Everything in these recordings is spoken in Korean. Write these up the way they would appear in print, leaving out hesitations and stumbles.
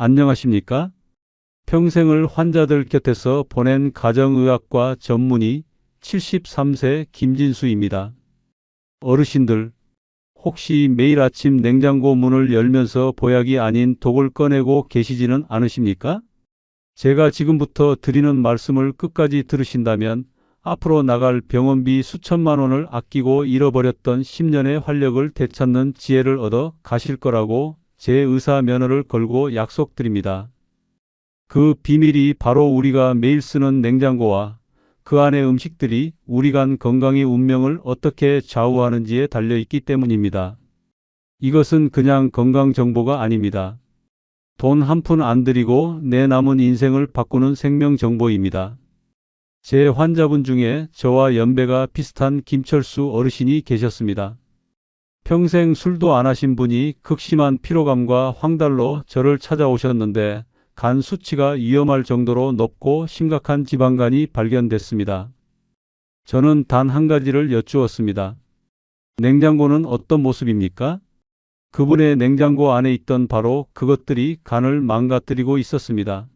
안녕하십니까? 평생을 환자들 곁에서 보낸 가정의학과 전문의 73세 김진수입니다. 어르신들, 혹시 매일 아침 냉장고 문을 열면서 보약이 아닌 독을 꺼내고 계시지는 않으십니까? 제가 지금부터 드리는 말씀을 끝까지 들으신다면 앞으로 나갈 병원비 수천만 원을 아끼고 잃어버렸던 10년의 활력을 되찾는 지혜를 얻어 가실 거라고 제 의사 면허를 걸고 약속드립니다. 그 비밀이 바로 우리가 매일 쓰는 냉장고와 그 안의 음식들이 우리 간 건강의 운명을 어떻게 좌우하는지에 달려있기 때문입니다. 이것은 그냥 건강 정보가 아닙니다. 돈 한 푼 안 들이고 내 남은 인생을 바꾸는 생명 정보입니다. 제 환자분 중에 저와 연배가 비슷한 김철수 어르신이 계셨습니다. 평생 술도 안 하신 분이 극심한 피로감과 황달로 저를 찾아오셨는데 간 수치가 위험할 정도로 높고 심각한 지방간이 발견됐습니다. 저는 단 한 가지를 여쭈었습니다. 냉장고는 어떤 모습입니까? 그분의 냉장고 안에 있던 바로 그것들이 간을 망가뜨리고 있었습니다.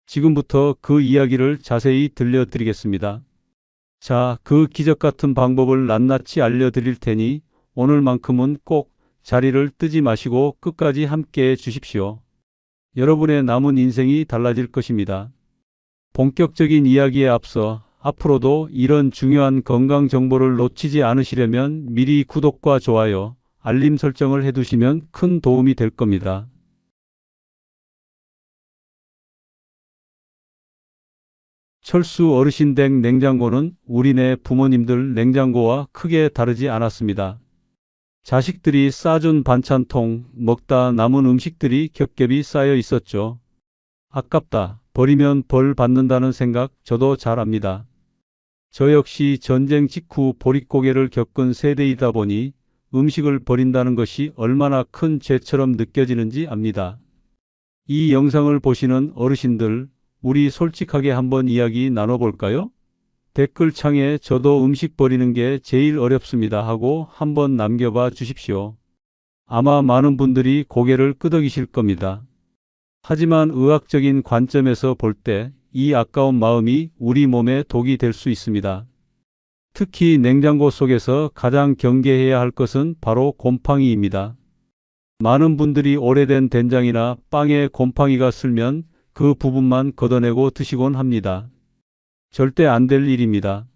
지금부터 그 이야기를 자세히 들려드리겠습니다. 자, 그 기적 같은 방법을 낱낱이 알려드릴 테니 오늘만큼은 꼭 자리를 뜨지 마시고 끝까지 함께 해 주십시오. 여러분의 남은 인생이 달라질 것입니다. 본격적인 이야기에 앞서 앞으로도 이런 중요한 건강 정보를 놓치지 않으시려면 미리 구독과 좋아요, 알림 설정을 해두시면 큰 도움이 될 겁니다. 철수 어르신 댁 냉장고는 우리네 부모님들 냉장고와 크게 다르지 않았습니다. 자식들이 싸준 반찬통, 먹다 남은 음식들이 겹겹이 쌓여 있었죠. 아깝다, 버리면 벌 받는다는 생각 저도 잘 압니다. 저 역시 전쟁 직후 보릿고개를 겪은 세대이다 보니 음식을 버린다는 것이 얼마나 큰 죄처럼 느껴지는지 압니다. 이 영상을 보시는 어르신들, 우리 솔직하게 한번 이야기 나눠볼까요? 댓글창에 저도 음식 버리는 게 제일 어렵습니다 하고 한번 남겨봐 주십시오. 아마 많은 분들이 고개를 끄덕이실 겁니다. 하지만 의학적인 관점에서 볼 때 이 아까운 마음이 우리 몸에 독이 될 수 있습니다. 특히 냉장고 속에서 가장 경계해야 할 것은 바로 곰팡이입니다. 많은 분들이 오래된 된장이나 빵에 곰팡이가 슬면 그 부분만 걷어내고 드시곤 합니다. 절대 안 될 일입니다.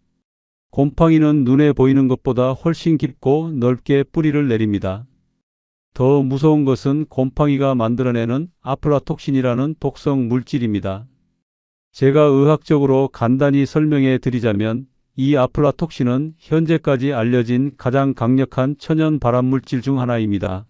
곰팡이는 눈에 보이는 것보다 훨씬 깊고 넓게 뿌리를 내립니다. 더 무서운 것은 곰팡이가 만들어내는 아플라톡신이라는 독성 물질입니다. 제가 의학적으로 간단히 설명해 드리자면 이 아플라톡신은 현재까지 알려진 가장 강력한 천연 발암물질 중 하나입니다.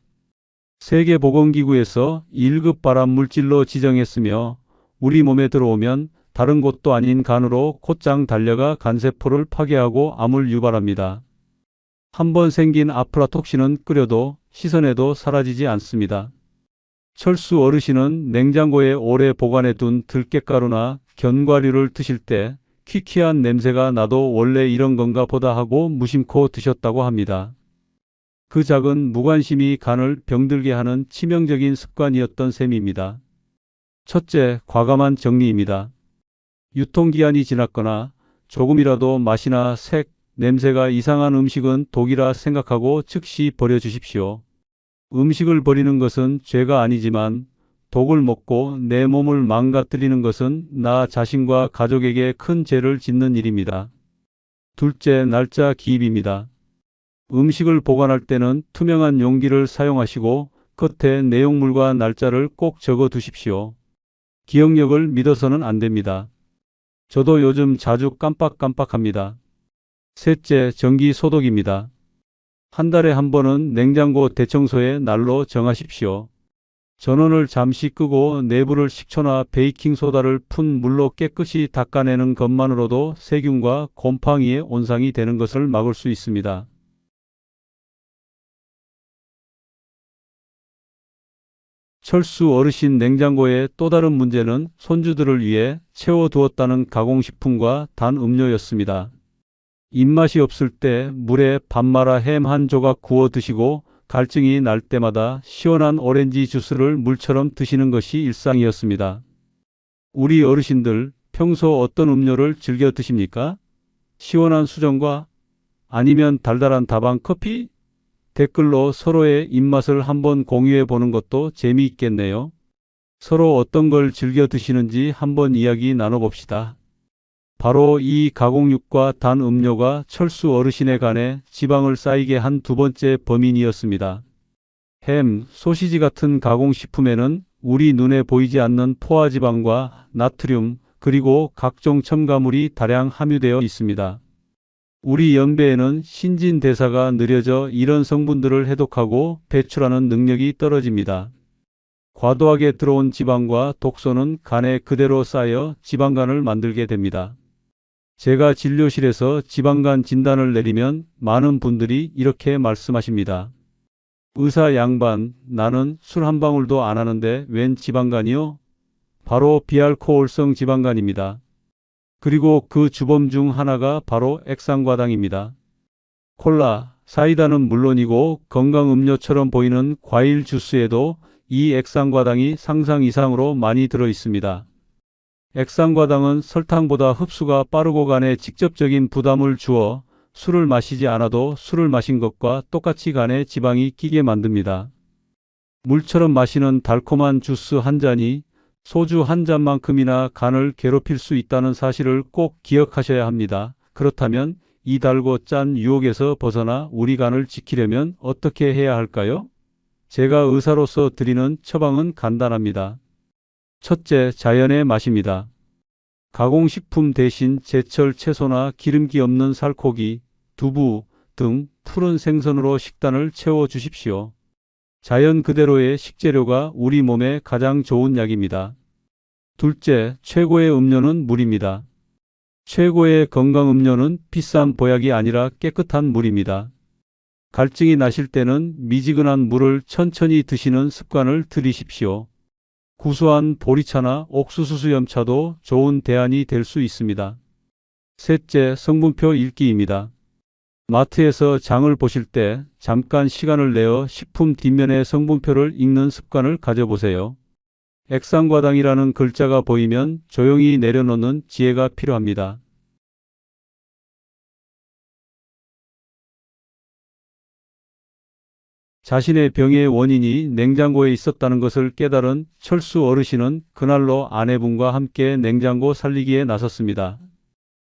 세계보건기구에서 1급 발암물질로 지정했으며 우리 몸에 들어오면 다른 곳도 아닌 간으로 곧장 달려가 간세포를 파괴하고 암을 유발합니다. 한번 생긴 아플라톡신은 끓여도 시선에도 사라지지 않습니다. 철수 어르신은 냉장고에 오래 보관해 둔 들깨가루나 견과류를 드실 때 퀴퀴한 냄새가 나도 원래 이런 건가 보다 하고 무심코 드셨다고 합니다. 그 작은 무관심이 간을 병들게 하는 치명적인 습관이었던 셈입니다. 첫째, 과감한 정리입니다. 유통기한이 지났거나 조금이라도 맛이나 색, 냄새가 이상한 음식은 독이라 생각하고 즉시 버려주십시오. 음식을 버리는 것은 죄가 아니지만 독을 먹고 내 몸을 망가뜨리는 것은 나 자신과 가족에게 큰 죄를 짓는 일입니다. 둘째, 날짜 기입입니다. 음식을 보관할 때는 투명한 용기를 사용하시고 겉에 내용물과 날짜를 꼭 적어 두십시오. 기억력을 믿어서는 안 됩니다. 저도 요즘 자주 깜빡깜빡합니다. 셋째, 정기 소독입니다. 한 달에 한 번은 냉장고 대청소의 날로 정하십시오. 전원을 잠시 끄고 내부를 식초나 베이킹소다를 푼 물로 깨끗이 닦아내는 것만으로도 세균과 곰팡이의 온상이 되는 것을 막을 수 있습니다. 철수 어르신 냉장고의 또 다른 문제는 손주들을 위해 채워두었다는 가공식품과 단 음료였습니다. 입맛이 없을 때 물에 밥 말아 햄 한 조각 구워 드시고 갈증이 날 때마다 시원한 오렌지 주스를 물처럼 드시는 것이 일상이었습니다. 우리 어르신들 평소 어떤 음료를 즐겨 드십니까? 시원한 수정과 아니면 달달한 다방 커피? 댓글로 서로의 입맛을 한번 공유해 보는 것도 재미있겠네요. 서로 어떤 걸 즐겨 드시는지 한번 이야기 나눠봅시다. 바로 이 가공육과 단 음료가 철수 어르신의 간에 지방을 쌓이게 한 두 번째 범인이었습니다. 햄, 소시지 같은 가공식품에는 우리 눈에 보이지 않는 포화지방과 나트륨, 그리고 각종 첨가물이 다량 함유되어 있습니다. 우리 연배에는 신진대사가 느려져 이런 성분들을 해독하고 배출하는 능력이 떨어집니다. 과도하게 들어온 지방과 독소는 간에 그대로 쌓여 지방간을 만들게 됩니다. 제가 진료실에서 지방간 진단을 내리면 많은 분들이 이렇게 말씀하십니다. 의사 양반, 나는 술 한 방울도 안 하는데 웬 지방간이요? 바로 비알코올성 지방간입니다. 그리고 그 주범 중 하나가 바로 액상과당입니다. 콜라, 사이다는 물론이고 건강음료처럼 보이는 과일 주스에도 이 액상과당이 상상 이상으로 많이 들어 있습니다. 액상과당은 설탕보다 흡수가 빠르고 간에 직접적인 부담을 주어 술을 마시지 않아도 술을 마신 것과 똑같이 간에 지방이 끼게 만듭니다. 물처럼 마시는 달콤한 주스 한 잔이 소주 한 잔만큼이나 간을 괴롭힐 수 있다는 사실을 꼭 기억하셔야 합니다. 그렇다면 이 달고 짠 유혹에서 벗어나 우리 간을 지키려면 어떻게 해야 할까요? 제가 의사로서 드리는 처방은 간단합니다. 첫째, 자연의 맛입니다. 가공식품 대신 제철 채소나 기름기 없는 살코기, 두부 등 푸른 생선으로 식단을 채워주십시오. 자연 그대로의 식재료가 우리 몸에 가장 좋은 약입니다. 둘째, 최고의 음료는 물입니다. 최고의 건강 음료는 비싼 보약이 아니라 깨끗한 물입니다. 갈증이 나실 때는 미지근한 물을 천천히 드시는 습관을 들이십시오. 구수한 보리차나 옥수수 수염차도 좋은 대안이 될 수 있습니다. 셋째, 성분표 읽기입니다. 마트에서 장을 보실 때 잠깐 시간을 내어 식품 뒷면의 성분표를 읽는 습관을 가져보세요. 액상과당이라는 글자가 보이면 조용히 내려놓는 지혜가 필요합니다. 자신의 병의 원인이 냉장고에 있었다는 것을 깨달은 철수 어르신은 그날로 아내분과 함께 냉장고 살리기에 나섰습니다.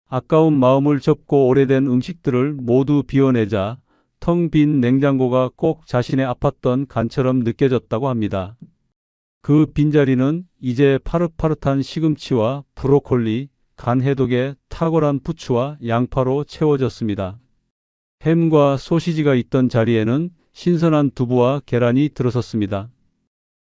아까운 마음을 접고 오래된 음식들을 모두 비워내자 텅 빈 냉장고가 꼭 자신의 아팠던 간처럼 느껴졌다고 합니다. 그 빈자리는 이제 파릇파릇한 시금치와 브로콜리, 간 해독에 탁월한 부추와 양파로 채워졌습니다. 햄과 소시지가 있던 자리에는 신선한 두부와 계란이 들어섰습니다.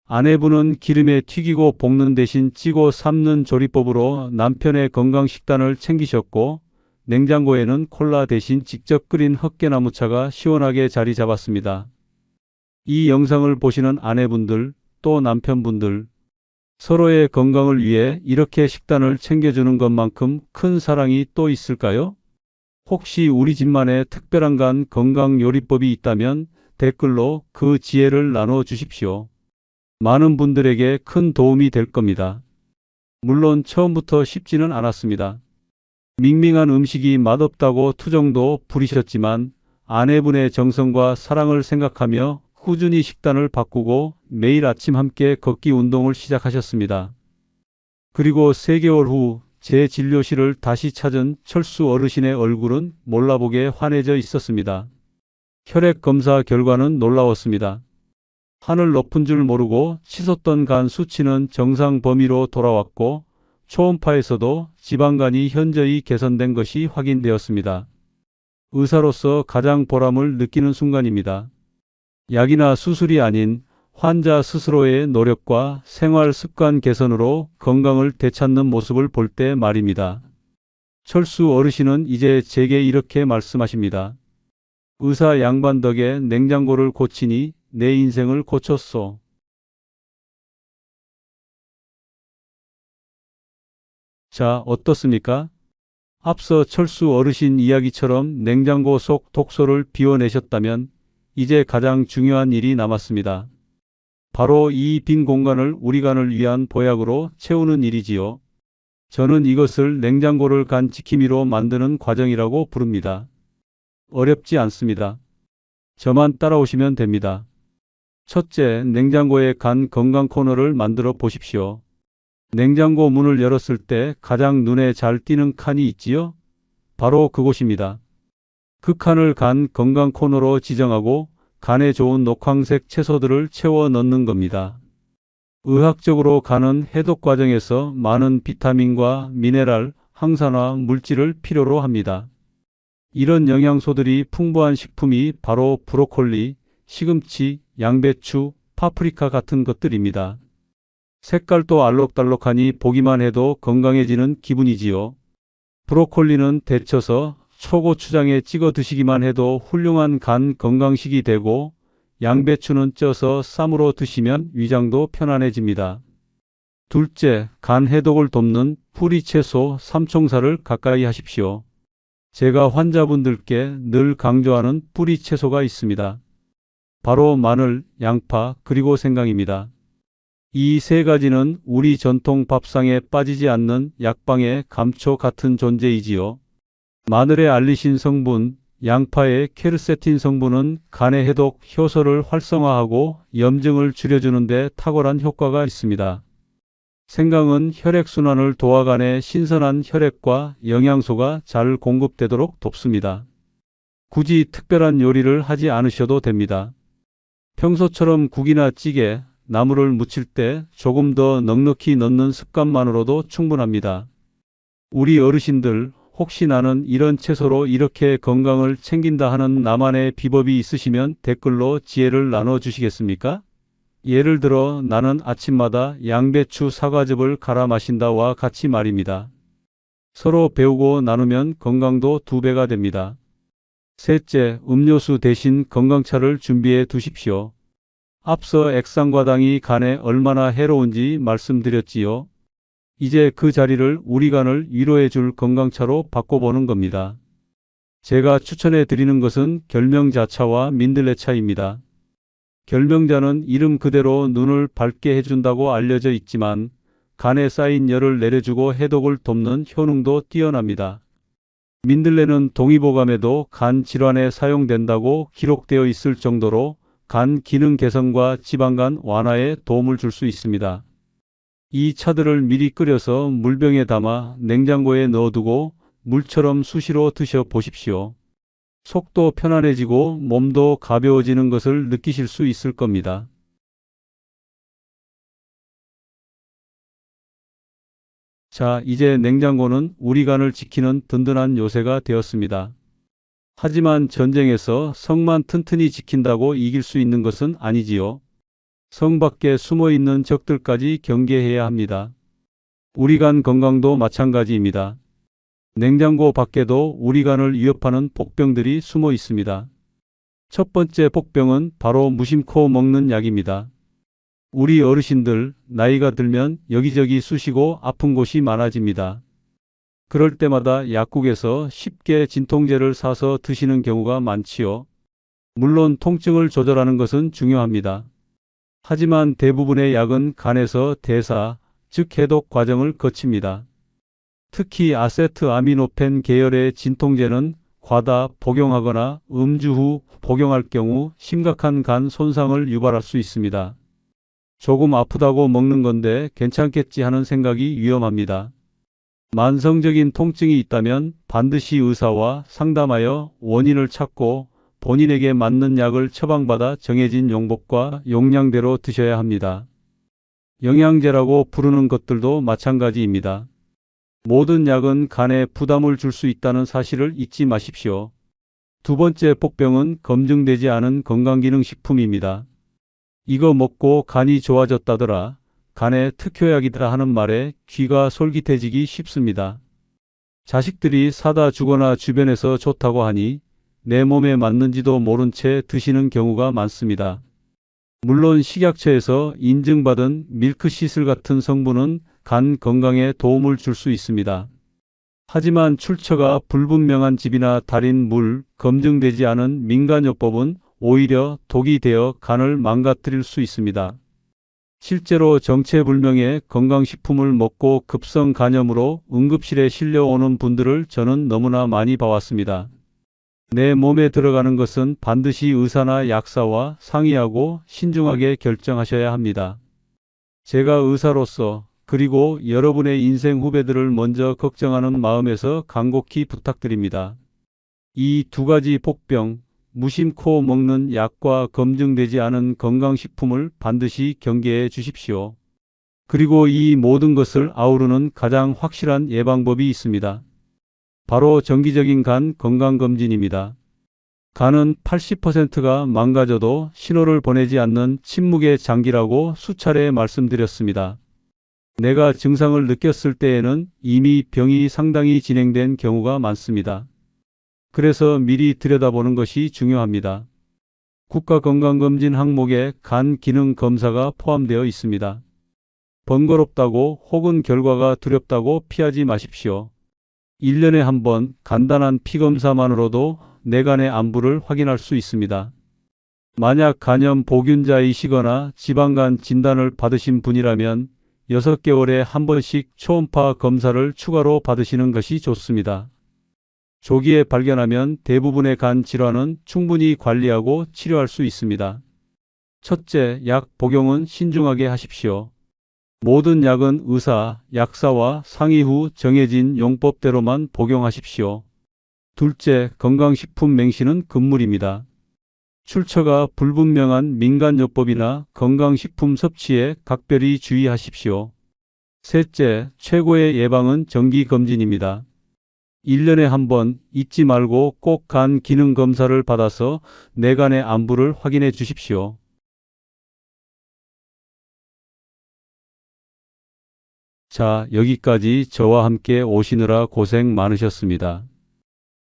아내분은 기름에 튀기고 볶는 대신 찌고 삶는 조리법으로 남편의 건강 식단을 챙기셨고, 냉장고에는 콜라 대신 직접 끓인 헛개나무차가 시원하게 자리 잡았습니다. 이 영상을 보시는 아내분들, 또 남편분들, 서로의 건강을 위해 이렇게 식단을 챙겨주는 것만큼 큰 사랑이 또 있을까요? 혹시 우리 집만의 특별한 간 건강 요리법이 있다면 댓글로 그 지혜를 나눠 주십시오. 많은 분들에게 큰 도움이 될 겁니다. 물론 처음부터 쉽지는 않았습니다. 밍밍한 음식이 맛없다고 투정도 부리셨지만 아내분의 정성과 사랑을 생각하며 꾸준히 식단을 바꾸고 매일 아침 함께 걷기 운동을 시작하셨습니다. 그리고 3개월 후 제 진료실을 다시 찾은 철수 어르신의 얼굴은 몰라보게 환해져 있었습니다. 혈액 검사 결과는 놀라웠습니다. 하늘 높은 줄 모르고 치솟던 간 수치는 정상 범위로 돌아왔고 초음파에서도 지방간이 현저히 개선된 것이 확인되었습니다. 의사로서 가장 보람을 느끼는 순간입니다. 약이나 수술이 아닌 환자 스스로의 노력과 생활 습관 개선으로 건강을 되찾는 모습을 볼 때 말입니다. 철수 어르신은 이제 제게 이렇게 말씀하십니다. 의사 양반 덕에 냉장고를 고치니 내 인생을 고쳤소. 자, 어떻습니까? 앞서 철수 어르신 이야기처럼 냉장고 속 독소를 비워내셨다면 이제 가장 중요한 일이 남았습니다. 바로 이 빈 공간을 우리 간을 위한 보약으로 채우는 일이지요. 저는 이것을 냉장고를 간 지킴이로 만드는 과정이라고 부릅니다. 어렵지 않습니다. 저만 따라오시면 됩니다. 첫째, 냉장고에 간 건강 코너를 만들어 보십시오. 냉장고 문을 열었을 때 가장 눈에 잘 띄는 칸이 있지요? 바로 그곳입니다. 그 칸을 간 건강 코너로 지정하고 간에 좋은 녹황색 채소들을 채워 넣는 겁니다. 의학적으로 간은 해독 과정에서 많은 비타민과 미네랄, 항산화 물질을 필요로 합니다. 이런 영양소들이 풍부한 식품이 바로 브로콜리, 시금치, 양배추, 파프리카 같은 것들입니다. 색깔도 알록달록하니 보기만 해도 건강해지는 기분이지요. 브로콜리는 데쳐서 초고추장에 찍어 드시기만 해도 훌륭한 간 건강식이 되고, 양배추는 쪄서 쌈으로 드시면 위장도 편안해집니다. 둘째, 간 해독을 돕는 뿌리채소 삼총사를 가까이 하십시오. 제가 환자분들께 늘 강조하는 뿌리채소가 있습니다. 바로 마늘, 양파, 그리고 생강입니다. 이 세 가지는 우리 전통 밥상에 빠지지 않는 약방의 감초 같은 존재이지요. 마늘의 알리신 성분, 양파의 케르세틴 성분은 간의 해독 효소를 활성화하고 염증을 줄여주는 데 탁월한 효과가 있습니다. 생강은 혈액순환을 도와 간에 신선한 혈액과 영양소가 잘 공급되도록 돕습니다. 굳이 특별한 요리를 하지 않으셔도 됩니다. 평소처럼 국이나 찌개, 나물을 무칠 때 조금 더 넉넉히 넣는 습관만으로도 충분합니다. 우리 어르신들, 혹시 나는 이런 채소로 이렇게 건강을 챙긴다 하는 나만의 비법이 있으시면 댓글로 지혜를 나눠주시겠습니까? 예를 들어 나는 아침마다 양배추 사과즙을 갈아 마신다와 같이 말입니다. 서로 배우고 나누면 건강도 2배가 됩니다. 셋째, 음료수 대신 건강차를 준비해 두십시오. 앞서 액상과당이 간에 얼마나 해로운지 말씀드렸지요. 이제 그 자리를 우리 간을 위로해 줄 건강차로 바꿔보는 겁니다. 제가 추천해 드리는 것은 결명자차와 민들레차입니다. 결명자는 이름 그대로 눈을 밝게 해준다고 알려져 있지만 간에 쌓인 열을 내려주고 해독을 돕는 효능도 뛰어납니다. 민들레는 동의보감에도 간 질환에 사용된다고 기록되어 있을 정도로 간 기능 개선과 지방간 완화에 도움을 줄 수 있습니다. 이 차들을 미리 끓여서 물병에 담아 냉장고에 넣어두고 물처럼 수시로 드셔 보십시오. 속도 편안해지고 몸도 가벼워지는 것을 느끼실 수 있을 겁니다. 자, 이제 냉장고는 우리 간을 지키는 든든한 요새가 되었습니다. 하지만 전쟁에서 성만 튼튼히 지킨다고 이길 수 있는 것은 아니지요. 성 밖에 숨어 있는 적들까지 경계해야 합니다. 우리 간 건강도 마찬가지입니다. 냉장고 밖에도 우리 간을 위협하는 복병들이 숨어 있습니다. 첫 번째 복병은 바로 무심코 먹는 약입니다. 우리 어르신들 나이가 들면 여기저기 쑤시고 아픈 곳이 많아집니다. 그럴 때마다 약국에서 쉽게 진통제를 사서 드시는 경우가 많지요. 물론 통증을 조절하는 것은 중요합니다. 하지만 대부분의 약은 간에서 대사, 즉 해독 과정을 거칩니다. 특히 아세트아미노펜 계열의 진통제는 과다 복용하거나 음주 후 복용할 경우 심각한 간 손상을 유발할 수 있습니다. 조금 아프다고 먹는 건데 괜찮겠지 하는 생각이 위험합니다. 만성적인 통증이 있다면 반드시 의사와 상담하여 원인을 찾고 본인에게 맞는 약을 처방받아 정해진 용법과 용량대로 드셔야 합니다. 영양제라고 부르는 것들도 마찬가지입니다. 모든 약은 간에 부담을 줄 수 있다는 사실을 잊지 마십시오. 두 번째 복병은 검증되지 않은 건강기능식품입니다. 이거 먹고 간이 좋아졌다더라, 간에 특효약이다 하는 말에 귀가 솔깃해지기 쉽습니다. 자식들이 사다 주거나 주변에서 좋다고 하니 내 몸에 맞는지도 모른 채 드시는 경우가 많습니다. 물론 식약처에서 인증받은 밀크시슬 같은 성분은 간 건강에 도움을 줄 수 있습니다. 하지만 출처가 불분명한 즙이나 달인 물, 검증되지 않은 민간요법은 오히려 독이 되어 간을 망가뜨릴 수 있습니다. 실제로 정체불명의 건강식품을 먹고 급성 간염으로 응급실에 실려오는 분들을 저는 너무나 많이 봐왔습니다. 내 몸에 들어가는 것은 반드시 의사나 약사와 상의하고 신중하게 결정하셔야 합니다. 제가 의사로서 그리고 여러분의 인생 후배들을 먼저 걱정하는 마음에서 간곡히 부탁드립니다. 이 두 가지 복병, 무심코 먹는 약과 검증되지 않은 건강식품을 반드시 경계해 주십시오. 그리고 이 모든 것을 아우르는 가장 확실한 예방법이 있습니다. 바로 정기적인 간 건강검진입니다. 간은 80%가 망가져도 신호를 보내지 않는 침묵의 장기라고 수차례 말씀드렸습니다. 내가 증상을 느꼈을 때에는 이미 병이 상당히 진행된 경우가 많습니다. 그래서 미리 들여다보는 것이 중요합니다. 국가건강검진 항목에 간 기능 검사가 포함되어 있습니다. 번거롭다고 혹은 결과가 두렵다고 피하지 마십시오. 1년에 한 번 간단한 피검사만으로도 내 간의 안부를 확인할 수 있습니다. 만약 간염 보균자이시거나 지방간 진단을 받으신 분이라면 6개월에 한 번씩 초음파 검사를 추가로 받으시는 것이 좋습니다. 조기에 발견하면 대부분의 간 질환은 충분히 관리하고 치료할 수 있습니다. 첫째, 약 복용은 신중하게 하십시오. 모든 약은 의사, 약사와 상의 후 정해진 용법대로만 복용하십시오. 둘째, 건강식품 맹신은 금물입니다. 출처가 불분명한 민간요법이나 건강식품 섭취에 각별히 주의하십시오. 셋째, 최고의 예방은 정기검진입니다. 1년에 한 번 잊지 말고 꼭 간 기능 검사를 받아서 내 간의 안부를 확인해 주십시오. 자, 여기까지 저와 함께 오시느라 고생 많으셨습니다.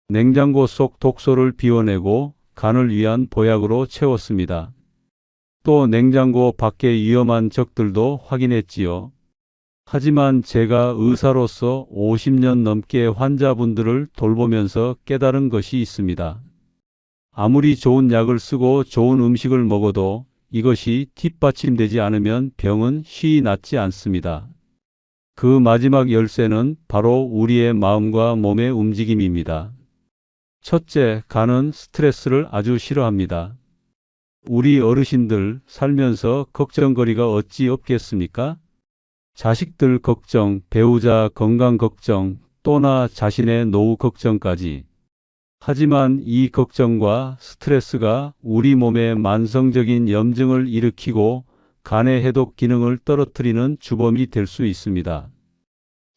냉장고 속 독소를 비워내고 간을 위한 보약으로 채웠습니다. 또 냉장고 밖의 위험한 적들도 확인했지요. 하지만 제가 의사로서 50년 넘게 환자분들을 돌보면서 깨달은 것이 있습니다. 아무리 좋은 약을 쓰고 좋은 음식을 먹어도 이것이 뒷받침되지 않으면 병은 쉬이 낫지 않습니다. 그 마지막 열쇠는 바로 우리의 마음과 몸의 움직임입니다. 첫째, 간은 스트레스를 아주 싫어합니다. 우리 어르신들 살면서 걱정거리가 어찌 없겠습니까? 자식들 걱정, 배우자 건강 걱정, 또나 자신의 노후 걱정까지. 하지만 이 걱정과 스트레스가 우리 몸에 만성적인 염증을 일으키고 간의 해독 기능을 떨어뜨리는 주범이 될 수 있습니다.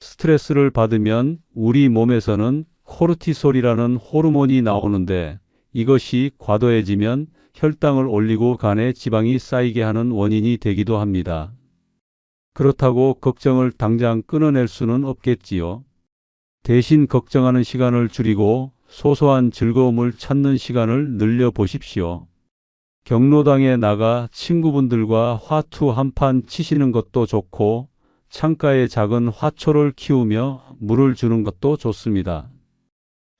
스트레스를 받으면 우리 몸에서는 코르티솔이라는 호르몬이 나오는데 이것이 과도해지면 혈당을 올리고 간에 지방이 쌓이게 하는 원인이 되기도 합니다. 그렇다고 걱정을 당장 끊어낼 수는 없겠지요. 대신 걱정하는 시간을 줄이고 소소한 즐거움을 찾는 시간을 늘려 보십시오. 경로당에 나가 친구분들과 화투 한 판 치시는 것도 좋고 창가에 작은 화초를 키우며 물을 주는 것도 좋습니다.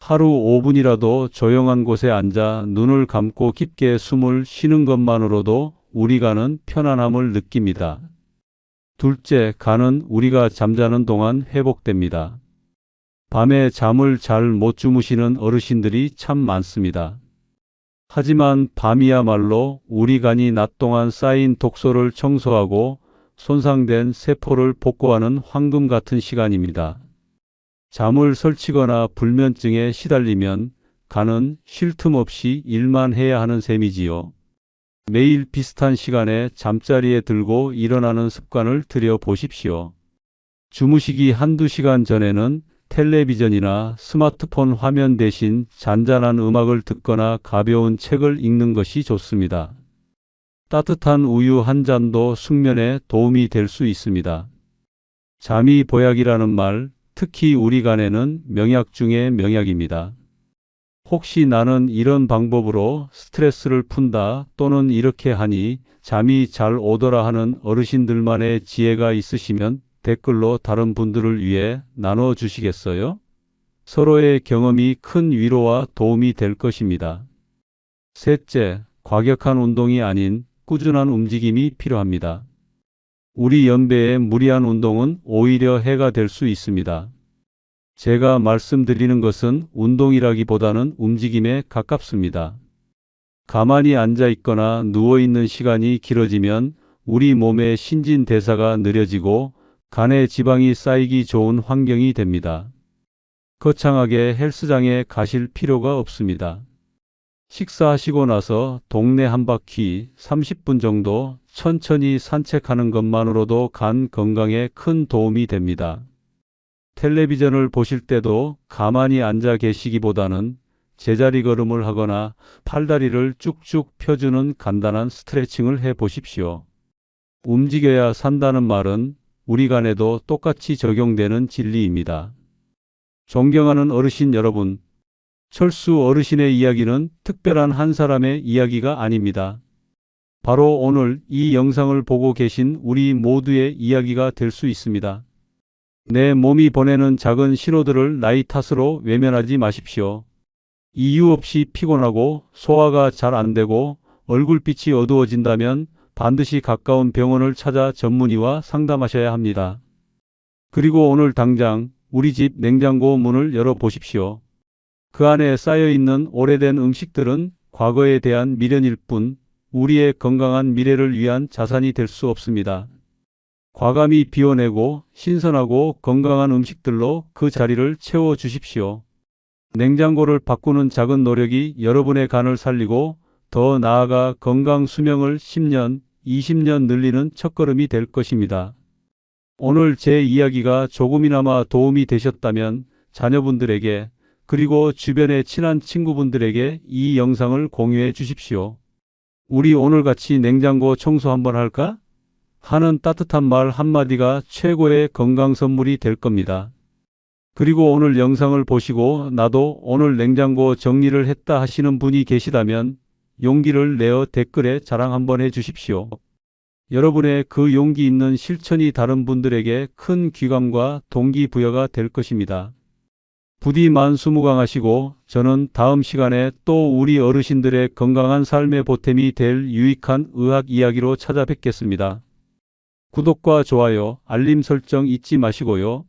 하루 5분이라도 조용한 곳에 앉아 눈을 감고 깊게 숨을 쉬는 것만으로도 우리 간은 편안함을 느낍니다. 둘째, 간은 우리가 잠자는 동안 회복됩니다. 밤에 잠을 잘 못 주무시는 어르신들이 참 많습니다. 하지만 밤이야말로 우리 간이 낮 동안 쌓인 독소를 청소하고 손상된 세포를 복구하는 황금 같은 시간입니다. 잠을 설치거나 불면증에 시달리면 간은 쉴 틈 없이 일만 해야 하는 셈이지요. 매일 비슷한 시간에 잠자리에 들고 일어나는 습관을 들여 보십시오. 주무시기 한두 시간 전에는 텔레비전이나 스마트폰 화면 대신 잔잔한 음악을 듣거나 가벼운 책을 읽는 것이 좋습니다. 따뜻한 우유 한 잔도 숙면에 도움이 될 수 있습니다. 잠이 보약이라는 말, 특히 우리 간에는 명약 중의 명약입니다. 혹시 나는 이런 방법으로 스트레스를 푼다 또는 이렇게 하니 잠이 잘 오더라 하는 어르신들만의 지혜가 있으시면 댓글로 다른 분들을 위해 나눠 주시겠어요? 서로의 경험이 큰 위로와 도움이 될 것입니다. 셋째, 과격한 운동이 아닌 꾸준한 움직임이 필요합니다. 우리 연배에 무리한 운동은 오히려 해가 될 수 있습니다. 제가 말씀드리는 것은 운동이라기보다는 움직임에 가깝습니다. 가만히 앉아 있거나 누워 있는 시간이 길어지면 우리 몸의 신진대사가 느려지고 간에 지방이 쌓이기 좋은 환경이 됩니다. 거창하게 헬스장에 가실 필요가 없습니다. 식사하시고 나서 동네 한 바퀴 30분 정도 천천히 산책하는 것만으로도 간 건강에 큰 도움이 됩니다. 텔레비전을 보실 때도 가만히 앉아 계시기보다는 제자리 걸음을 하거나 팔다리를 쭉쭉 펴주는 간단한 스트레칭을 해 보십시오. 움직여야 산다는 말은 우리 간에도 똑같이 적용되는 진리입니다. 존경하는 어르신 여러분, 철수 어르신의 이야기는 특별한 한 사람의 이야기가 아닙니다. 바로 오늘 이 영상을 보고 계신 우리 모두의 이야기가 될 수 있습니다. 내 몸이 보내는 작은 신호들을 나이 탓으로 외면하지 마십시오. 이유 없이 피곤하고 소화가 잘 안 되고 얼굴빛이 어두워진다면 반드시 가까운 병원을 찾아 전문의와 상담하셔야 합니다. 그리고 오늘 당장 우리 집 냉장고 문을 열어 보십시오. 그 안에 쌓여있는 오래된 음식들은 과거에 대한 미련일 뿐 우리의 건강한 미래를 위한 자산이 될 수 없습니다. 과감히 비워내고 신선하고 건강한 음식들로 그 자리를 채워 주십시오. 냉장고를 바꾸는 작은 노력이 여러분의 간을 살리고 더 나아가 건강 수명을 10년, 20년 늘리는 첫걸음이 될 것입니다. 오늘 제 이야기가 조금이나마 도움이 되셨다면 자녀분들에게 그리고 주변의 친한 친구분들에게 이 영상을 공유해 주십시오. 우리 오늘 같이 냉장고 청소 한번 할까? 하는 따뜻한 말 한마디가 최고의 건강 선물이 될 겁니다. 그리고 오늘 영상을 보시고 나도 오늘 냉장고 정리를 했다 하시는 분이 계시다면 용기를 내어 댓글에 자랑 한번 해 주십시오. 여러분의 그 용기 있는 실천이 다른 분들에게 큰 귀감과 동기부여가 될 것입니다. 부디 만수무강하시고 저는 다음 시간에 또 우리 어르신들의 건강한 삶의 보탬이 될 유익한 의학 이야기로 찾아뵙겠습니다. 구독과 좋아요, 알림 설정 잊지 마시고요.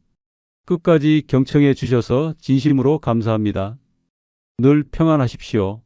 끝까지 경청해 주셔서 진심으로 감사합니다. 늘 평안하십시오.